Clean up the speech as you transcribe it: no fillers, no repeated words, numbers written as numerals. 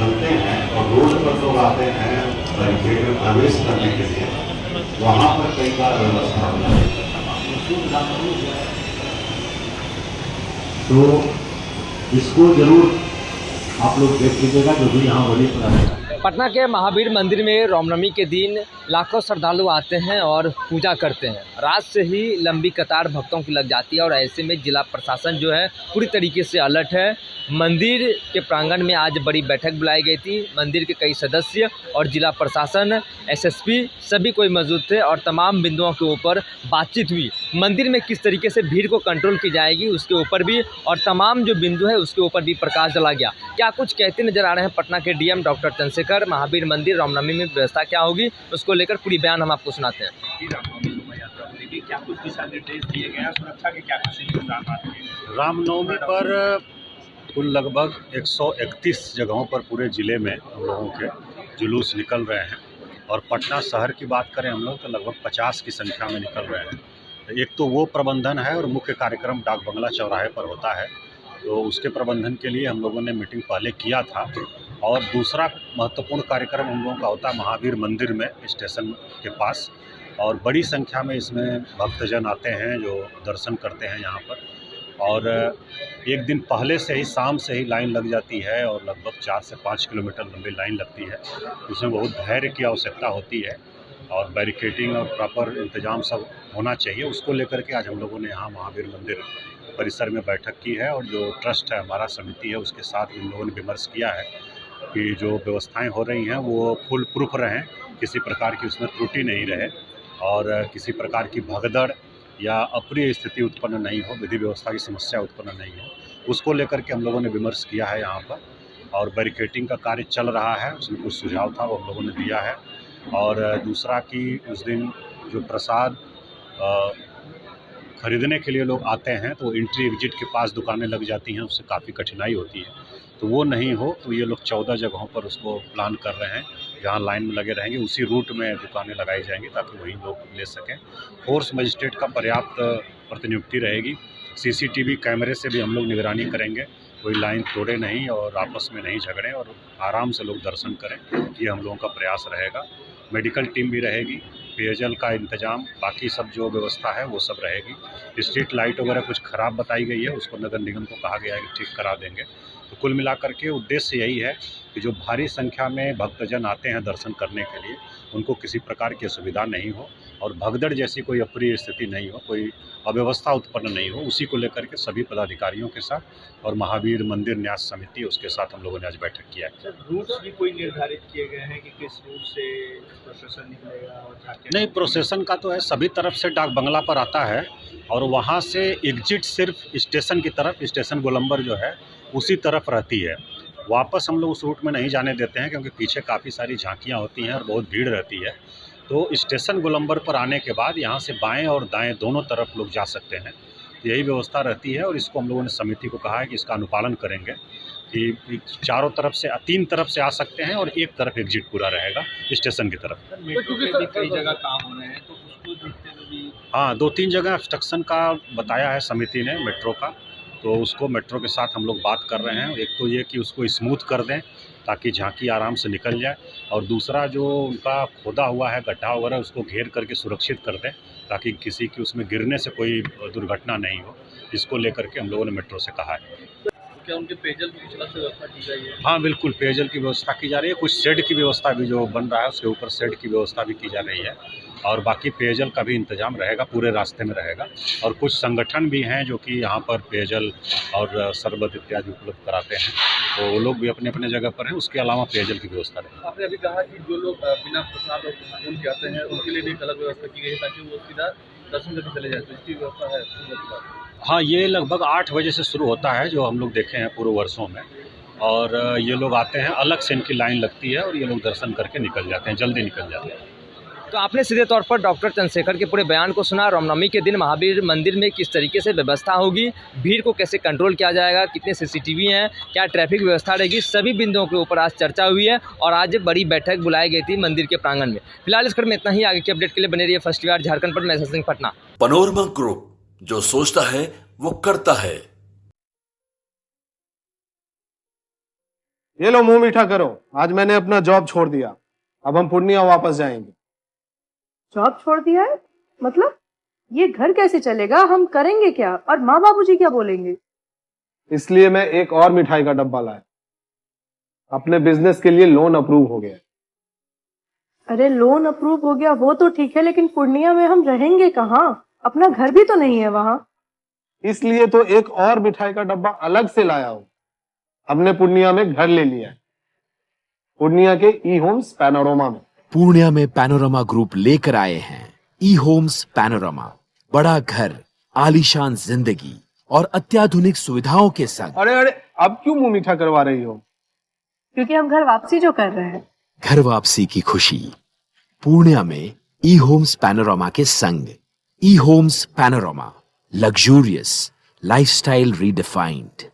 निकलते हैं और रोड पर लोग आते हैं बैरिकेड में प्रवेश करने के लिए, वहाँ पर कई बार व्यवस्था हो जाती है। तो इसको जरूर आप लोग देख लीजिएगा, जो भी यहाँ वली पर आएगा। पटना के महावीर मंदिर में रामनवमी के दिन लाखों श्रद्धालु आते हैं और पूजा करते हैं। रात से ही लंबी कतार भक्तों की लग जाती है और ऐसे में जिला प्रशासन जो है पूरी तरीके से अलर्ट है। मंदिर के प्रांगण में आज बड़ी बैठक बुलाई गई थी। मंदिर के कई सदस्य और जिला प्रशासन, एसएसपी सभी कोई मौजूद थे और तमाम बिंदुओं के ऊपर बातचीत हुई। मंदिर में किस तरीके से भीड़ को कंट्रोल की जाएगी उसके ऊपर भी, और तमाम जो बिंदु है उसके ऊपर भी प्रकाश डाला गया। क्या कुछ कहते नजर आ रहे हैं पटना के डीएम डॉक्टर चंद्रशेखर, महावीर मंदिर रामनवमी में व्यवस्था क्या होगी, उसको लेकर पूरी बयान हम आपको सुनाते हैं। क्या कुछ दिशा निर्देश दिए गए हैं, सुरक्षा के क्या कुछ इंतजाम हैं? रामनवमी पर कुल लगभग 131 जगहों पर पूरे ज़िले में हम लोगों के जुलूस निकल रहे हैं, और पटना शहर की बात करें हम लोग तो लगभग 50 की संख्या में निकल रहे हैं। एक तो वो प्रबंधन है, और मुख्य कार्यक्रम डाक बंगला चौराहे पर होता है, तो उसके प्रबंधन के लिए हम लोगों ने मीटिंग पहले किया था। और दूसरा महत्वपूर्ण कार्यक्रम हम लोगों का होता है महावीर मंदिर में, स्टेशन के पास, और बड़ी संख्या में इसमें भक्तजन आते हैं जो दर्शन करते हैं यहाँ पर। और एक दिन पहले से ही, शाम से ही लाइन लग जाती है, और लगभग 4 से 5 किलोमीटर लंबी लाइन लगती है। उसमें बहुत धैर्य की आवश्यकता होती है, और बैरिकेडिंग और प्रॉपर इंतजाम सब होना चाहिए। उसको लेकर के आज हम लोगों ने यहाँ महावीर मंदिर परिसर में बैठक की है, और जो ट्रस्ट है, हमारा समिति है, उसके साथ इन लोगों ने विमर्श किया है कि जो व्यवस्थाएं हो रही हैं वो फुल प्रूफ रहें, किसी प्रकार की उसमें त्रुटि नहीं रहे, और किसी प्रकार की भगदड़ या अप्रिय स्थिति उत्पन्न नहीं हो, विधि व्यवस्था की समस्या उत्पन्न नहीं हो। उसको लेकर के हम लोगों ने विमर्श किया है यहाँ पर, और बैरिकेडिंग का कार्य चल रहा है। उसमें कुछ सुझाव था वो हम लोगों ने दिया है। और दूसरा कि उस दिन जो प्रसाद खरीदने के लिए लोग आते हैं, तो एंट्री एग्जिट के पास दुकानें लग जाती हैं, उससे काफ़ी कठिनाई होती है, तो वो नहीं हो। तो ये लोग 14 जगहों पर उसको प्लान कर रहे हैं, जहाँ लाइन में लगे रहेंगे उसी रूट में दुकानें लगाई जाएंगी, ताकि वहीं लोग ले सकें। फोर्स मजिस्ट्रेट का पर्याप्त प्रतिनियुक्ति रहेगी। सीसीटीवी कैमरे से भी हम लोग निगरानी करेंगे, कोई लाइन तोड़े नहीं और आपस में नहीं झगड़ें, और आराम से लोग दर्शन करें, ये हम लोगों का प्रयास रहेगा। मेडिकल टीम भी रहेगी, पेयजल का इंतजाम, बाकी सब जो व्यवस्था है वो सब रहेगी। स्ट्रीट लाइट वगैरह कुछ ख़राब बताई गई है, उसको नगर निगम को कहा गया है कि ठीक करा देंगे। तो कुल मिलाकर के उद्देश्य यही है कि जो भारी संख्या में भक्तजन आते हैं दर्शन करने के लिए, उनको किसी प्रकार की असुविधा नहीं हो, और भगदड़ जैसी कोई अप्रिय स्थिति नहीं हो, कोई अव्यवस्था उत्पन्न नहीं हो। उसी को लेकर के सभी पदाधिकारियों के साथ और महावीर मंदिर न्यास समिति, उसके साथ हम लोगों ने आज बैठक किया है। सर, रूट्स भी कोई निर्धारित किए गए हैं कि किस रूट से प्रोसेसन निकलेगा और जाके? नहीं, प्रोसेसन का तो है, सभी तरफ से डाक बंगला पर आता है, और वहाँ से एग्जिट सिर्फ स्टेशन की तरफ, स्टेशन गोलंबर जो है उसी तरफ रहती है। वापस हम लोग उस रूट में नहीं जाने देते हैं, क्योंकि पीछे काफ़ी सारी झांकियाँ होती हैं और बहुत भीड़ रहती है। तो स्टेशन गोलंबर पर आने के बाद यहाँ से बाएं और दाएं दोनों तरफ लोग जा सकते हैं, यही व्यवस्था रहती है। और इसको हम लोगों ने समिति को कहा है कि इसका अनुपालन करेंगे, कि चारों तरफ से, 3 तरफ से आ सकते हैं, और एक तरफ एग्जिट पूरा रहेगा स्टेशन की तरफ। मेट्रो पे भी कई जगह काम हो रहे हैं, तो उसको देखते हुए भी हाँ, 2-3 जगह ऑब्स्ट्रक्शन का बताया है समिति ने मेट्रो का, तो उसको मेट्रो के साथ हम लोग बात कर रहे हैं। एक तो ये कि उसको स्मूथ कर दें ताकि झांकी आराम से निकल जाए, और दूसरा जो उनका खोदा हुआ है गड्ढा वगैरह, उसको घेर करके सुरक्षित कर दें, ताकि किसी की उसमें गिरने से कोई दुर्घटना नहीं हो। इसको लेकर के हम लोगों ने मेट्रो से कहा है। क्या उनके पेयजल की कुछ अलग से व्यवस्था की गई है? हाँ, बिल्कुल, पेयजल की व्यवस्था की जा रही है। कुछ शेड की व्यवस्था भी जो बन रहा है उसके ऊपर शेड की व्यवस्था भी की जा रही है, और बाकी पेयजल का भी इंतजाम रहेगा, पूरे रास्ते में रहेगा। और कुछ संगठन भी हैं जो कि यहाँ पर पेयजल और शरबत इत्यादि उपलब्ध कराते हैं, तो वो लोग भी अपने अपने जगह पर हैं। उसके अलावा पेयजल की व्यवस्था रहेगी। आपने अभी कहा कि जो लोग बिना प्रसाद और फूल के आते हैं उनके लिए भी एक अलग व्यवस्था की गई है, ताकि वो सीधा दर्शन करके चले जाए, तो इसकी व्यवस्था है सुबह के बाद? हाँ, ये लगभग 8 बजे से शुरू होता है, जो हम लोग देखे हैं पूर्व वर्षों में। और ये लोग आते हैं, अलग से इनकी लाइन लगती है, और ये लोग दर्शन करके निकल जाते हैं, जल्दी निकल जाते हैं। तो आपने सीधे तौर पर डॉक्टर चंद्रशेखर के पूरे बयान को सुना। रामनवमी के दिन महावीर मंदिर में किस तरीके से व्यवस्था होगी, भीड़ को कैसे कंट्रोल किया जाएगा, कितने सीसीटीवी हैं, क्या ट्रैफिक व्यवस्था रहेगी, सभी बिंदुओं के ऊपर आज चर्चा हुई है, और आज बड़ी बैठक बुलाई गई थी मंदिर के प्रांगण में। फिलहाल इस खबर में इतना ही। आगे की अपडेट के लिए बने रहिए फर्स्ट ईयर झारखंड पर। मैं सिंह, पटना। पनोरमा ग्रुप, जो सोचता है वो करता है। ये लो मुंह मीठा करो, आज मैंने अपना जॉब छोड़ दिया, अब हम पूर्णिया वापस जाएंगे। जॉब छोड़ दिया है? मतलब ये घर कैसे चलेगा? हम करेंगे क्या? और माँ बाबूजी क्या बोलेंगे? इसलिए मैं एक और मिठाई का डब्बा लाया। अपने बिजनेस के लिए लोन अप्रूव हो गया। अरे लोन अप्रूव हो गया वो तो ठीक है, लेकिन पूर्णिया में हम रहेंगे कहाँ? अपना घर भी तो नहीं है वहाँ। इसलिए तो एक और मिठाई का डब्बा अलग से लाया हूँ। हमने पूर्णिया में घर ले लिया है, पूर्णिया के ई होम्स पैनोरमा में। पूर्णिया में पैनोरमा ग्रुप लेकर आए हैं ई होम्स पैनोरमा। बड़ा घर, आलीशान जिंदगी और अत्याधुनिक सुविधाओं के संग। अरे अरे, अब क्यों मुंह मीठा करवा रही हो? क्योंकि हम घर वापसी जो कर रहे हैं। घर वापसी की खुशी पूर्णिया में ई होम्स पैनोरमा के संग। E homes panorama, luxurious lifestyle redefined.